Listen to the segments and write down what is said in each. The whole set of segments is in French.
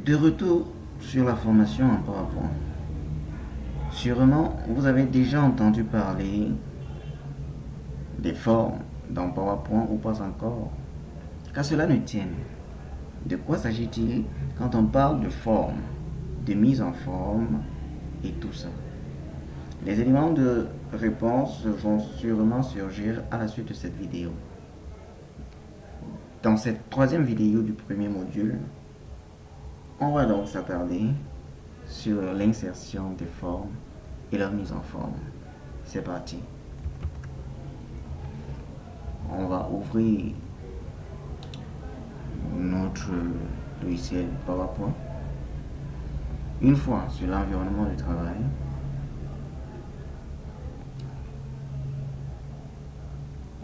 De retour sur la formation en PowerPoint. Sûrement, vous avez déjà entendu parler des formes dans PowerPoint ou pas encore. Qu'à cela ne tienne, de quoi s'agit-il quand on parle de forme, de mise en forme et tout ça? Les éléments de réponse vont sûrement surgir à la suite de cette vidéo. Dans cette troisième vidéo du premier module, on va donc s'attarder sur l'insertion des formes et leur mise en forme. C'est parti. On va ouvrir notre logiciel PowerPoint. Une fois sur l'environnement de travail,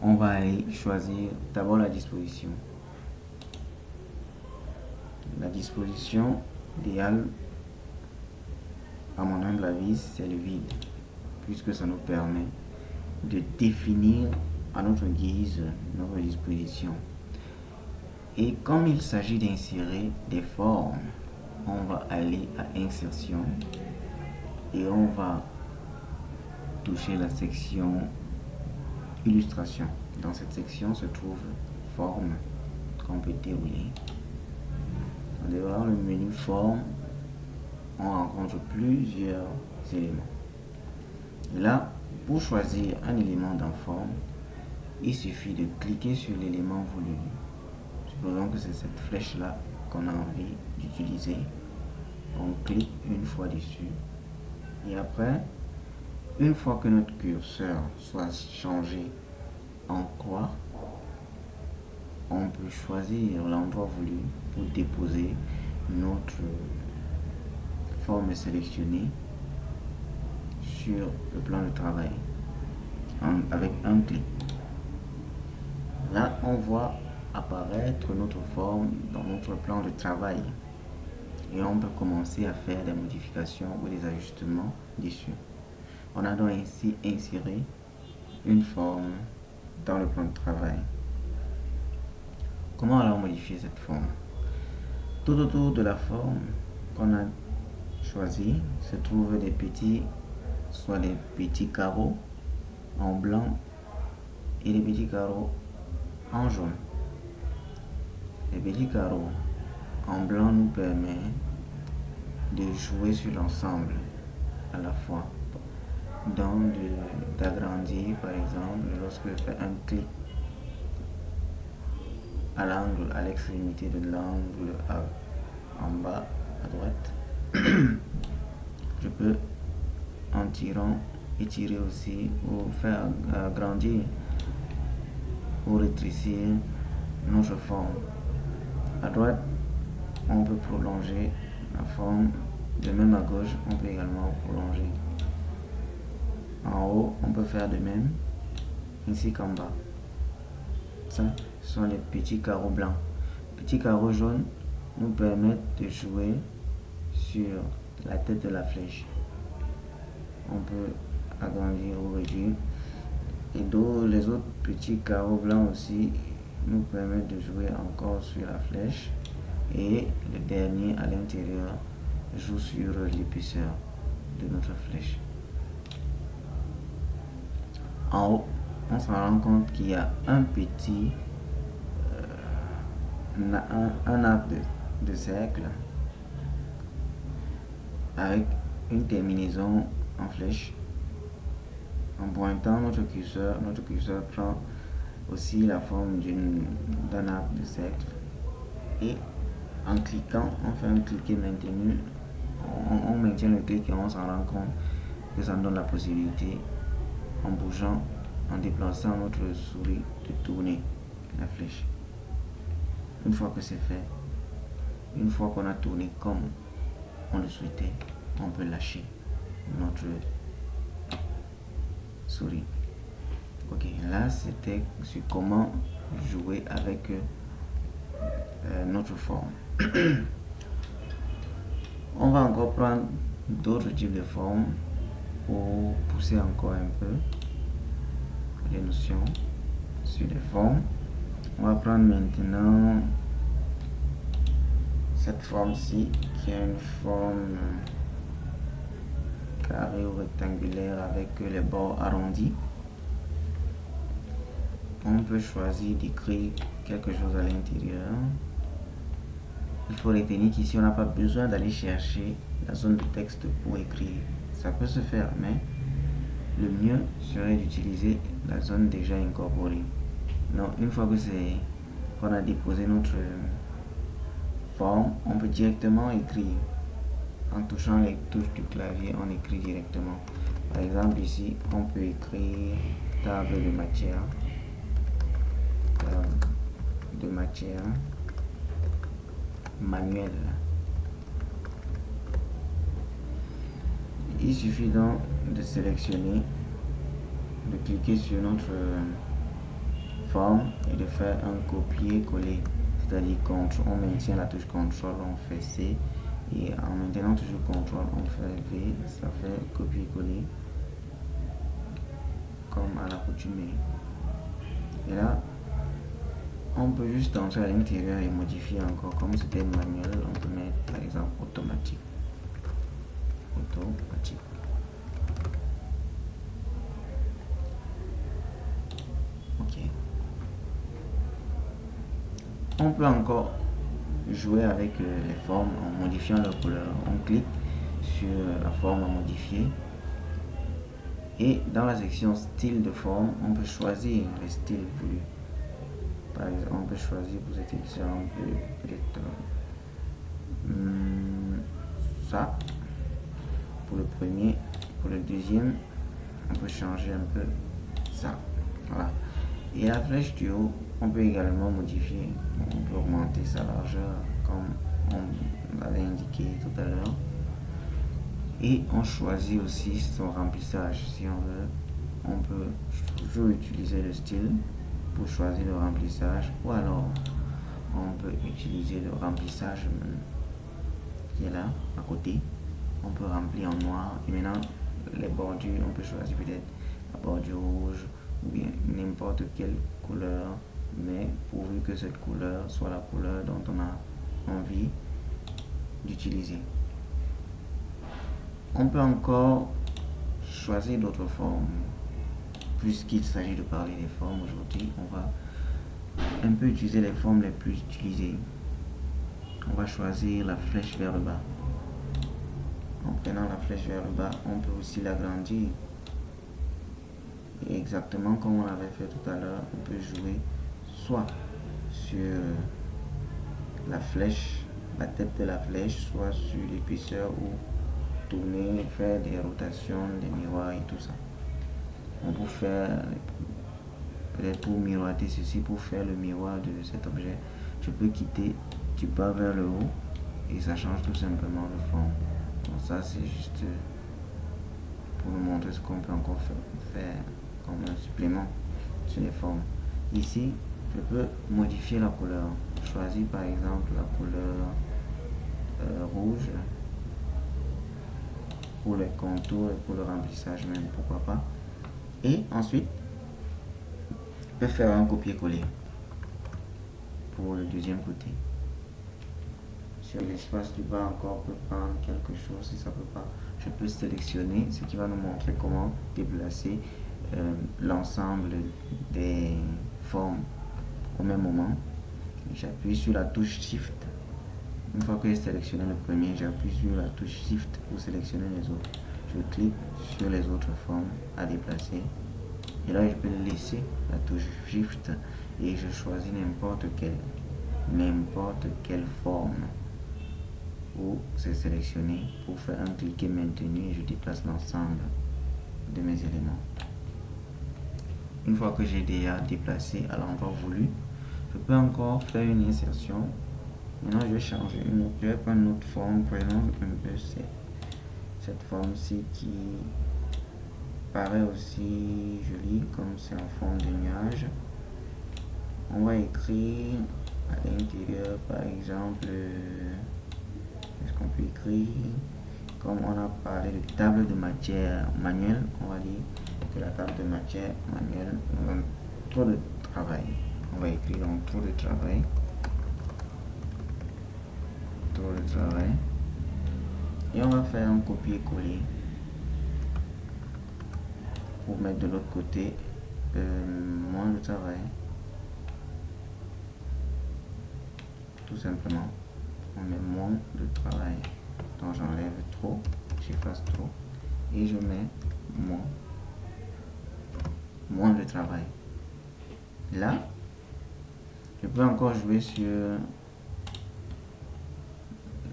on va aller choisir d'abord la disposition. La disposition idéale, à mon humble avis, c'est le vide, puisque ça nous permet de définir à notre guise notre disposition. Et comme il s'agit d'insérer des formes, on va aller à insertion et on va toucher la section illustration. Dans cette section se trouve forme qu'on peut dérouler. Devant le menu forme, on rencontre plusieurs éléments. Là, pour choisir un élément dans forme, il suffit de cliquer sur l'élément voulu. Supposons que c'est cette flèche là qu'on a envie d'utiliser. On clique une fois dessus et après, une fois que notre curseur soit changé en croix, on peut choisir l'endroit voulu pour déposer notre forme sélectionnée sur le plan de travail avec un clic. Là, on voit apparaître notre forme dans notre plan de travail et on peut commencer à faire des modifications ou des ajustements dessus. On a donc ainsi inséré une forme dans le plan de travail. Comment alors modifier cette forme? Tout autour de la forme qu'on a choisie se trouvent des petits, soit des petits carreaux en blanc et des petits carreaux en jaune. Les petits carreaux en blanc nous permettent de jouer sur l'ensemble à la fois. Donc d'agrandir par exemple lorsque je fais un clic à l'angle, à l'extrémité de l'angle en bas à droite, je peux en tirant étirer aussi ou faire agrandir ou rétrécir notre forme. À droite, on peut prolonger la forme, de même à gauche, on peut également prolonger. En haut, on peut faire de même, ainsi qu'en bas. Ça, ce sont les petits carreaux blancs. Les petits carreaux jaunes nous permettent de jouer sur la tête de la flèche. On peut agrandir ou réduire. Et les autres petits carreaux blancs aussi nous permettent de jouer encore sur la flèche. Et le dernier à l'intérieur joue sur l'épaisseur de notre flèche. En haut, on se rend compte qu'il y a un petit un arc de cercle avec une terminaison en flèche. En pointant notre curseur prend aussi la forme d'un arc de cercle et en cliquant, on fait un cliquer maintenu, on maintient le clic et on s'en rend compte que ça nous donne la possibilité, en bougeant, en déplaçant notre souris, de tourner la flèche. Une fois que c'est fait, une fois qu'on a tourné comme on le souhaitait, on peut lâcher notre souris. Ok, là c'était sur comment jouer avec notre forme. On va encore prendre d'autres types de formes pour pousser encore un peu les notions sur les formes. On va prendre maintenant cette forme-ci qui a une forme carrée ou rectangulaire avec les bords arrondis, on peut choisir d'écrire quelque chose à l'intérieur. Il faut retenir qu'ici on n'a pas besoin d'aller chercher la zone de texte pour écrire. Ça peut se faire, mais le mieux serait d'utiliser la zone déjà incorporée. Donc une fois que qu'on a déposé notre forme, on peut directement écrire. En touchant les touches du clavier, on écrit directement. Par exemple ici, on peut écrire table de matière. Manuel. Il suffit donc de sélectionner, de cliquer sur notre forme et de faire un copier-coller. C'est-à-dire on maintient la touche CTRL, on fait C, et en maintenant toujours CTRL, on fait V, ça fait copier-coller comme à l'accoutumée. Et là, on peut juste entrer à l'intérieur et modifier encore. Comme c'était manuel, on peut mettre par exemple automatique. Ok. On peut encore jouer avec les formes en modifiant leur couleur. On clique sur la forme à modifier et dans la section style de forme, on peut choisir les styles voulus. Par exemple, on peut choisir pour cet exemple peut-être ça pour le premier. Pour le deuxième, on peut changer un peu ça. Voilà. Et la flèche du haut, on peut également modifier. On peut augmenter sa largeur comme on l'avait indiqué tout à l'heure. Et on choisit aussi son remplissage. Si on veut, on peut toujours utiliser le style pour choisir le remplissage, ou alors on peut utiliser le remplissage qui est là à côté. On peut remplir en noir et maintenant les bordures, on peut choisir peut-être la bordure rouge ou bien n'importe quelle couleur, mais pourvu que cette couleur soit la couleur dont on a envie d'utiliser. On peut encore choisir d'autres formes. Puisqu'il s'agit de parler des formes aujourd'hui, on va un peu utiliser les formes les plus utilisées. On va choisir la flèche vers le bas. En prenant la flèche vers le bas, on peut aussi l'agrandir. Et exactement comme on l'avait fait tout à l'heure, on peut jouer soit sur la flèche, la tête de la flèche, soit sur l'épaisseur ou tourner, faire des rotations, des miroirs et tout ça. On peut faire, peut-être pour miroiter ceci, pour faire le miroir de cet objet, je peux quitter du bas vers le haut et ça change tout simplement de forme. Donc ça c'est juste pour nous montrer ce qu'on peut encore faire comme un supplément sur les formes. Ici, je peux modifier la couleur. Choisir par exemple la couleur rouge pour les contours et pour le remplissage même, pourquoi pas. Et ensuite, je peux faire un copier-coller pour le deuxième côté. Sur l'espace du bas encore, on peut prendre quelque chose. Si ça ne peut pas, je peux sélectionner, ce qui va nous montrer comment déplacer l'ensemble des formes au même moment. J'appuie sur la touche Shift. Une fois que j'ai sélectionné le premier, j'appuie sur la touche Shift pour sélectionner les autres. Je clique sur les autres formes à déplacer. Et là, je peux laisser la touche Shift et je choisis n'importe quelle forme où c'est sélectionné pour faire un cliquer maintenu et je déplace l'ensemble de mes éléments. Une fois que j'ai déjà déplacé à l'endroit voulu, je peux encore faire une insertion. Maintenant, je vais changer une autre, je vais prendre une autre forme, prenons un peu cette forme-ci qui paraît aussi jolie, comme c'est en forme de nuage. On va écrire à l'intérieur, par exemple, qu'est-ce qu'on peut écrire? Comme on a parlé de table de matière manuelle, on va dire que la table de matière manuelle, on a trop de travail. On va écrire donc trop de travail. Et on va faire un copier-coller pour mettre de l'autre côté moins de travail. Tout simplement, on met moins de travail. Donc j'enlève trop, j'efface trop et je mets moins de travail. Là, je peux encore jouer sur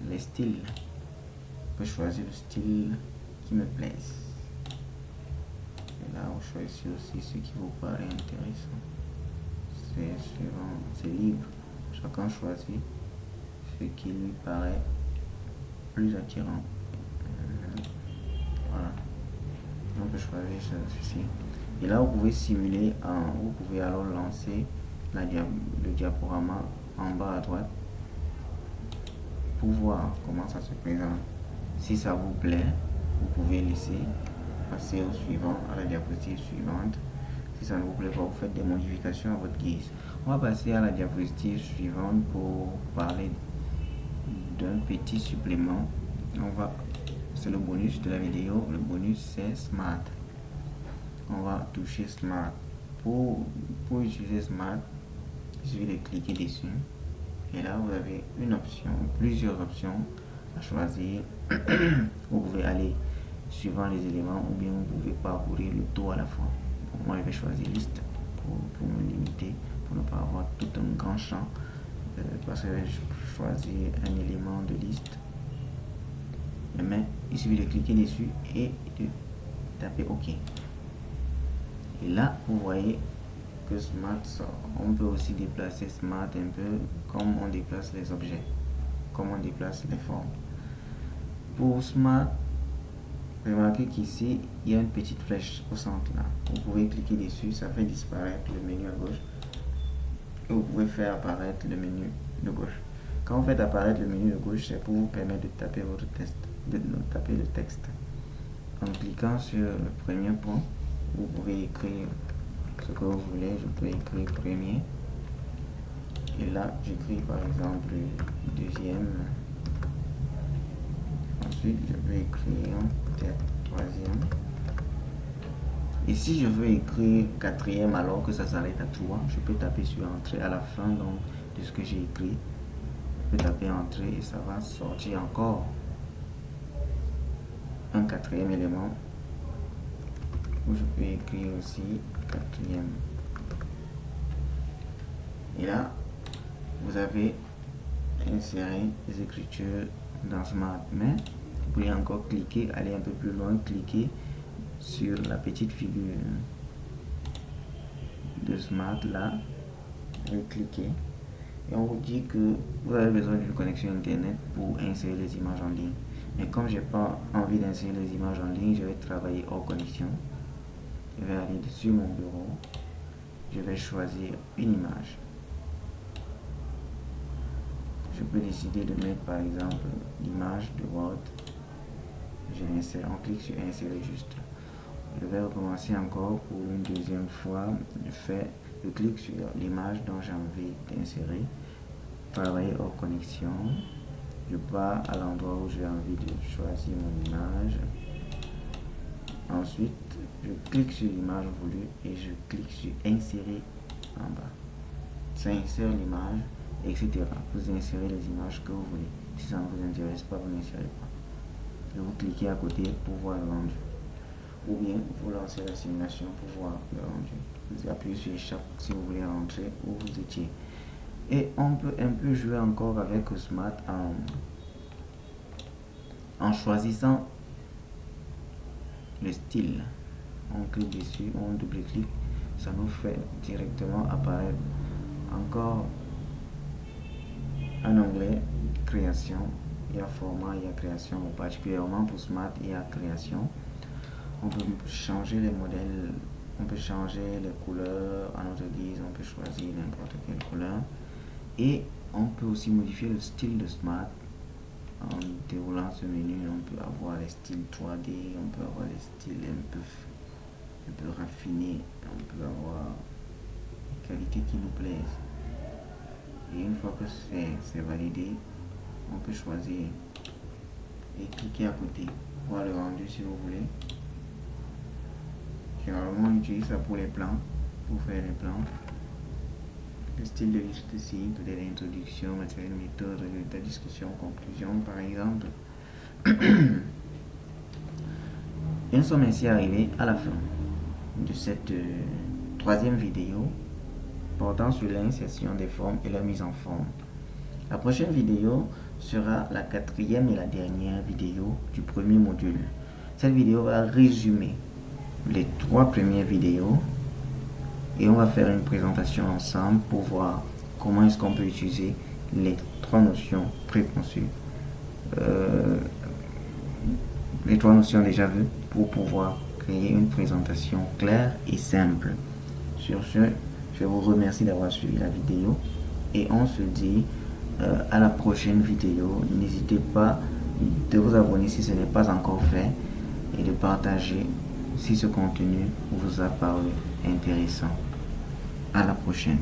les styles. Je peux choisir le style qui me plaise. Et là, on choisit aussi ce qui vous paraît intéressant. C'est suivant, c'est libre. Chacun choisit ce qui lui paraît plus attirant. Voilà. On peut choisir ceci. Et là, vous pouvez simuler, vous pouvez alors lancer le diaporama en bas à droite pour voir comment ça se présente. Si ça vous plaît, vous pouvez laisser passer au suivant, à la diapositive suivante. Si ça ne vous plaît pas, vous faites des modifications à votre guise. On va passer à la diapositive suivante pour parler d'un petit supplément. C'est le bonus de la vidéo. Le bonus, c'est Smart. On va toucher Smart. Pour utiliser Smart, il suffit de cliquer dessus. Et là, vous avez une option, plusieurs options à choisir. Vous pouvez aller suivant les éléments ou bien vous pouvez parcourir le tout à la fois. Donc, moi, je vais choisir liste pour me limiter, pour ne pas avoir tout un grand champ. Parce que je vais choisir un élément de liste. Mais il suffit de cliquer dessus et de taper OK. Et là, vous voyez que Smart sort. On peut aussi déplacer Smart un peu comme on déplace les objets, comme on déplace les formes. Pour Smart, remarquez qu'ici, il y a une petite flèche au centre là. Vous pouvez cliquer dessus, ça fait disparaître le menu à gauche. Et vous pouvez faire apparaître le menu de gauche. Quand vous faites apparaître le menu de gauche, c'est pour vous permettre de taper votre texte, taper le texte. En cliquant sur le premier point, vous pouvez écrire ce que vous voulez. Je peux écrire premier. Et là, j'écris par exemple deuxième. Ensuite, je peux écrire peut-être troisième. Et si je veux écrire quatrième alors que ça s'arrête à 3, je peux taper sur entrée à la fin donc, de ce que j'ai écrit. Je peux taper entrée et ça va sortir encore un quatrième élément. Où je peux écrire aussi quatrième. Et là, vous avez inséré les écritures dans Smart. Mais vous pouvez encore cliquer, aller un peu plus loin, cliquer sur la petite figure de Smart là. Vous cliquez et on vous dit que vous avez besoin d'une connexion internet pour insérer les images en ligne. Mais comme j'ai pas envie d'insérer les images en ligne, je vais travailler hors connexion. Je vais aller sur mon bureau. Je vais choisir une image. Je peux décider de mettre par exemple l'image de Word. On clique sur insérer juste. Je vais recommencer encore pour une deuxième fois. Je clique sur l'image dont j'ai envie d'insérer. Travailler hors connexion. Je pars à l'endroit où j'ai envie de choisir mon image. Ensuite, je clique sur l'image voulue et je clique sur insérer en bas. Ça insère l'image, etc. Vous insérez les images que vous voulez. Si ça ne vous intéresse pas, vous n'insérez pas. Et vous cliquez à côté pour voir le rendu. Ou bien vous lancez la simulation pour voir le rendu. Vous appuyez sur échappe si vous voulez rentrer où vous étiez. Et on peut un peu jouer encore avec Smart en choisissant le style. On clique dessus, on double-clique, ça nous fait directement apparaître encore un onglet création. Il y a format, il y a création, particulièrement pour Smart, il y a création. On peut changer les modèles, on peut changer les couleurs à notre guise, on peut choisir n'importe quelle couleur. Et on peut aussi modifier le style de Smart. En déroulant ce menu, on peut avoir les styles 3D, on peut avoir les styles un peu raffinés, on peut avoir les qualités qui nous plaisent. Et une fois que c'est validé, on peut choisir et cliquez à côté. Voir le rendu si vous voulez. Généralement, on utilise ça pour les plans, pour faire les plans. Le style de liste ici, peut-être l'introduction, matériel, méthode, résultat, discussion, conclusion, par exemple. Et nous sommes ainsi arrivés à la fin de cette troisième vidéo portant sur l'insertion des formes et la mise en forme. La prochaine vidéo sera la quatrième et la dernière vidéo du premier module. Cette vidéo va résumer les 3 premières vidéos et on va faire une présentation ensemble pour voir comment est-ce qu'on peut utiliser les 3 notions préconçues, les 3 notions déjà vues pour pouvoir créer une présentation claire et simple. Sur ce, je vous remercie d'avoir suivi la vidéo et on se dit à la prochaine vidéo. N'hésitez pas de vous abonner si ce n'est pas encore fait et de partager si ce contenu vous a paru intéressant. À la prochaine.